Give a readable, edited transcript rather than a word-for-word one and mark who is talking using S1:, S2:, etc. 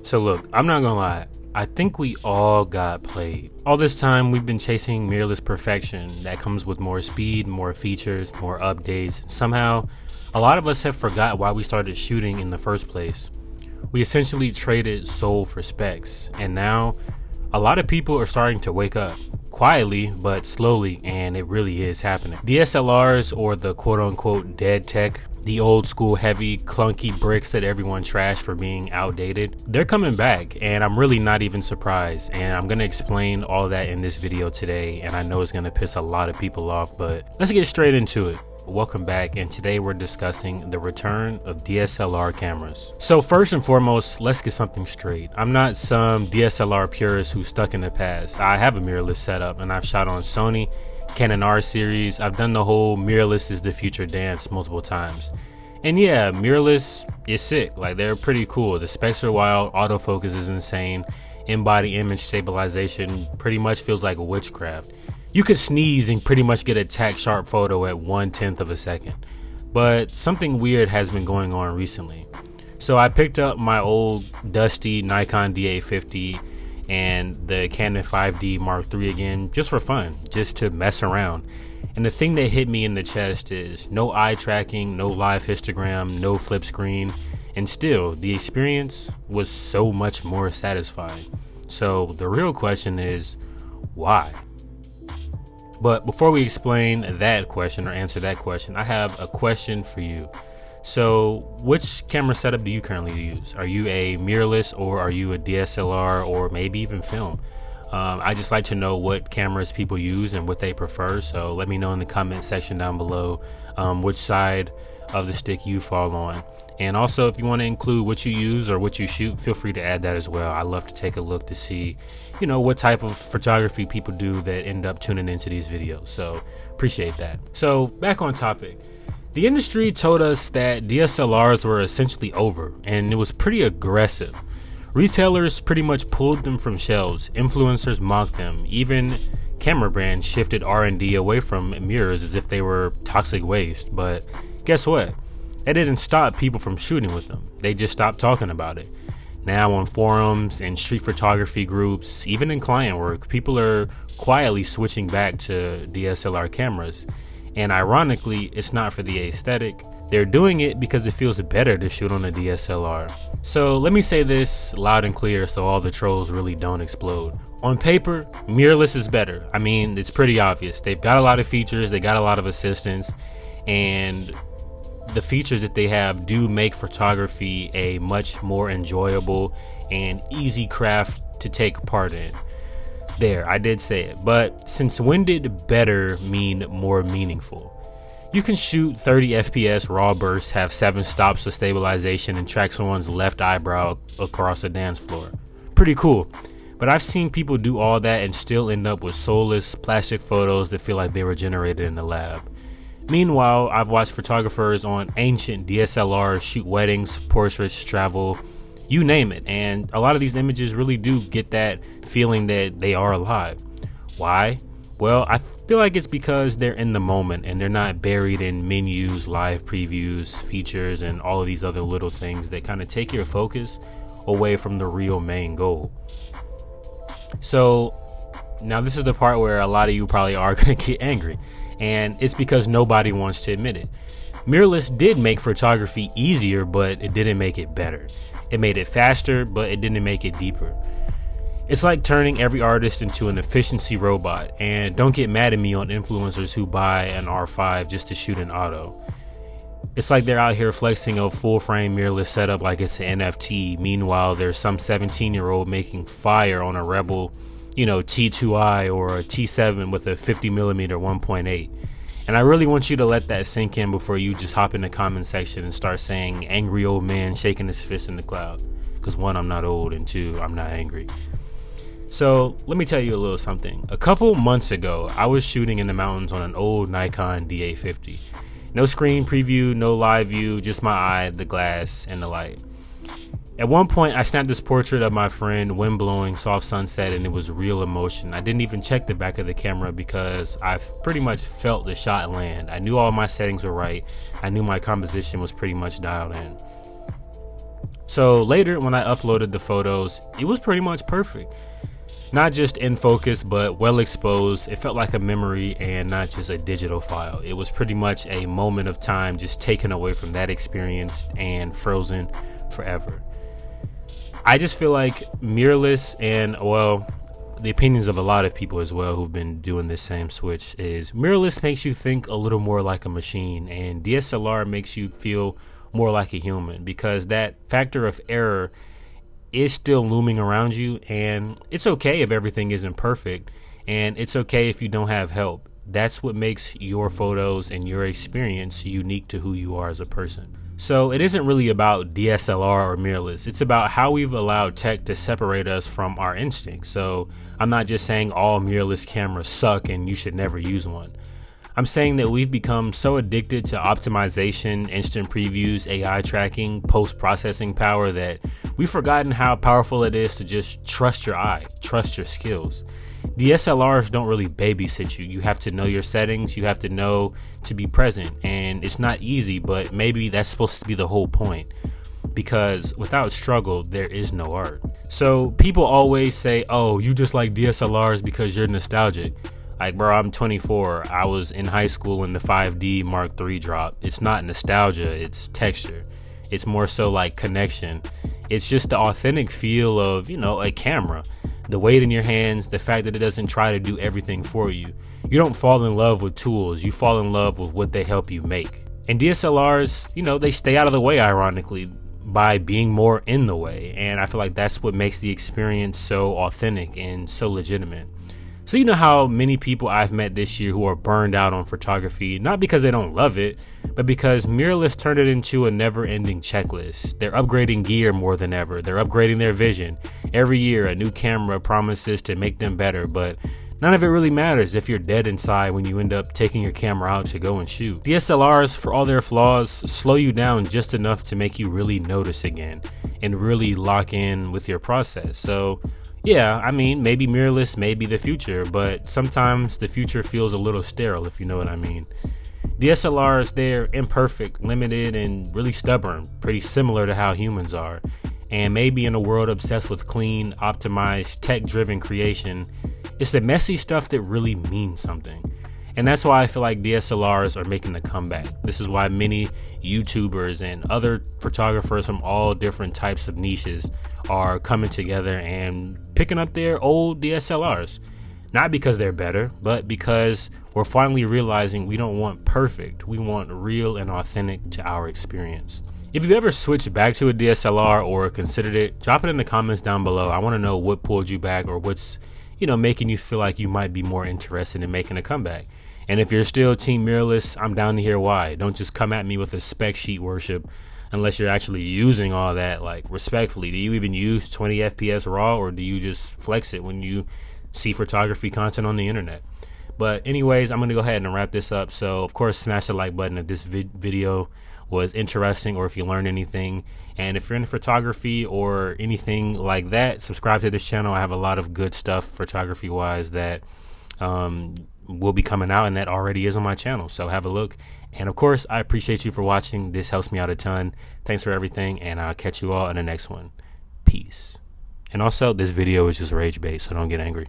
S1: So look, I'm not gonna lie, I think we all got played. All this time we've been chasing mirrorless perfection that comes with more speed, more features, more updates. Somehow, a lot of us have forgot why we started shooting in the first place. We essentially traded soul for specs, and now a lot of people are starting to wake up. Quietly, but slowly, and it really is happening. DSLRs, or the quote-unquote dead tech, the old school heavy clunky bricks that everyone trashed for being outdated, they're coming back, and I'm really not even surprised, and I'm gonna explain all that in this video today, and I know it's gonna piss a lot of people off, but let's get straight into it. Welcome back, and today we're discussing the return of DSLR cameras. So first and foremost, let's get something straight. I'm not some DSLR purist who's stuck in the past. I have a mirrorless setup and I've shot on Sony, Canon R series. I've done the whole mirrorless is the future dance multiple times. And yeah, mirrorless is sick. Like, they're pretty cool. The specs are wild, autofocus is insane, in-body image stabilization pretty much feels like witchcraft. You could sneeze and pretty much get a tack sharp photo at 1/10 of a second. But something weird has been going on recently. So I picked up my old dusty Nikon D850 and the Canon 5D Mark III again just for fun, just to mess around. And the thing that hit me in the chest is no eye tracking, no live histogram, no flip screen, and still the experience was so much more satisfying. So the real question is, why? But before we explain that question or answer that question, I have a question for you. So which camera setup do you currently use? Are you a mirrorless, or are you a DSLR, or maybe even film? I just like to know what cameras people use and what they prefer. So let me know in the comment section down below which side of the stick you fall on. And also, if you want to include what you use or what you shoot, feel free to add that as well. I love to take a look to see, you know, what type of photography people do that end up tuning into these videos. So appreciate that. So back on topic. The industry told us that DSLRs were essentially over, and it was pretty aggressive. Retailers pretty much pulled them from shelves. Influencers mocked them. Even camera brands shifted R&D away from mirrors as if they were toxic waste. But guess what? That didn't stop people from shooting with them. They just stopped talking about it. Now on forums and street photography groups, even in client work, people are quietly switching back to DSLR cameras. And ironically, it's not for the aesthetic. They're doing it because it feels better to shoot on a DSLR. So let me say this loud and clear so all the trolls really don't explode. On paper, mirrorless is better. I mean, it's pretty obvious. They've got a lot of features, they got a lot of assistance, and the features that they have do make photography a much more enjoyable and easy craft to take part in. There, I did say it. But since when did better mean more meaningful? You can shoot 30 FPS raw bursts, have 7 stops of stabilization, and track someone's left eyebrow across a dance floor. Pretty cool. But I've seen people do all that and still end up with soulless plastic photos that feel like they were generated in the lab. Meanwhile, I've watched photographers on ancient DSLRs shoot weddings, portraits, travel, you name it, and a lot of these images really do get that feeling that they are alive. Why? Well, I feel like it's because they're in the moment and they're not buried in menus, live previews, features, and all of these other little things that kind of take your focus away from the real main goal. So now this is the part where a lot of you probably are going to get angry. And it's because nobody wants to admit it. Mirrorless did make photography easier, but it didn't make it better. It made it faster, but it didn't make it deeper. It's like turning every artist into an efficiency robot. And don't get mad at me on influencers who buy an R5 just to shoot an auto. It's like they're out here flexing a full frame mirrorless setup like it's an NFT. Meanwhile, there's some 17-year-old making fire on a Rebel, T2i or a T7 with a 50mm 1.8. And I really want you to let that sink in before you just hop in the comment section and start saying angry old man shaking his fist in the cloud. Because 1, I'm not old, and 2, I'm not angry. So let me tell you a little something. A couple months ago, I was shooting in the mountains on an old Nikon D850. No screen preview, no live view, just my eye, the glass, and the light. At one point, I snapped this portrait of my friend, wind blowing, soft sunset, and it was real emotion. I didn't even check the back of the camera because I pretty much felt the shot land. I knew all my settings were right. I knew my composition was pretty much dialed in. So later when I uploaded the photos, it was pretty much perfect. Not just in focus, but well exposed. It felt like a memory and not just a digital file. It was pretty much a moment of time just taken away from that experience and frozen forever. I just feel like mirrorless, and well, the opinions of a lot of people as well who've been doing this same switch, is mirrorless makes you think a little more like a machine, and DSLR makes you feel more like a human, because that factor of error is still looming around you, and it's okay if everything isn't perfect, and it's okay if you don't have help. That's what makes your photos and your experience unique to who you are as a person. So it isn't really about DSLR or mirrorless. It's about how we've allowed tech to separate us from our instincts. So I'm not just saying all mirrorless cameras suck and you should never use one. I'm saying that we've become so addicted to optimization, instant previews, AI tracking, post-processing power that we've forgotten how powerful it is to just trust your eye, trust your skills. DSLRs don't really babysit you. You have to know your settings, you have to know to be present, and it's not easy, but maybe that's supposed to be the whole point, because without struggle, there is no art. So people always say, oh, you just like DSLRs because you're nostalgic. Like, bro, I'm 24. I was in high school when the 5D Mark III dropped. It's not nostalgia, it's texture. It's more so like connection. It's just the authentic feel of, a camera. The weight in your hands, the fact that it doesn't try to do everything for you. You don't fall in love with tools, you fall in love with what they help you make. And DSLRs, they stay out of the way, ironically, by being more in the way. And I feel like that's what makes the experience so authentic and so legitimate. So you know how many people I've met this year who are burned out on photography, not because they don't love it, but because mirrorless turned it into a never-ending checklist. They're upgrading gear more than ever. They're upgrading their vision. Every year, a new camera promises to make them better, but none of it really matters if you're dead inside when you end up taking your camera out to go and shoot. DSLRs, for all their flaws, slow you down just enough to make you really notice again and really lock in with your process. So yeah, I mean, maybe mirrorless may be the future, but sometimes the future feels a little sterile, if you know what I mean. DSLRs, they're imperfect, limited, and really stubborn, pretty similar to how humans are. And maybe in a world obsessed with clean, optimized, tech-driven creation, it's the messy stuff that really means something. And that's why I feel like DSLRs are making a comeback. This is why many YouTubers and other photographers from all different types of niches are coming together and picking up their old DSLRs. Not because they're better, but because we're finally realizing we don't want perfect. We want real and authentic to our experience. If you've ever switched back to a DSLR or considered it, drop it in the comments down below. I want to know what pulled you back or what's, making you feel like you might be more interested in making a comeback. And if you're still team mirrorless, I'm down to hear why. Don't just come at me with a spec sheet worship unless you're actually using all that. Like, respectfully, do you even use 20 FPS RAW, or do you just flex it when you see photography content on the internet? But anyways, I'm going to go ahead and wrap this up. So, of course, smash the like button if this video was interesting or if you learned anything. And if you're into photography or anything like that, subscribe to this channel. I have a lot of good stuff photography-wise that will be coming out, and that already is on my channel. So have a look. And, of course, I appreciate you for watching. This helps me out a ton. Thanks for everything, and I'll catch you all in the next one. Peace. And also, this video is just rage bait, so don't get angry.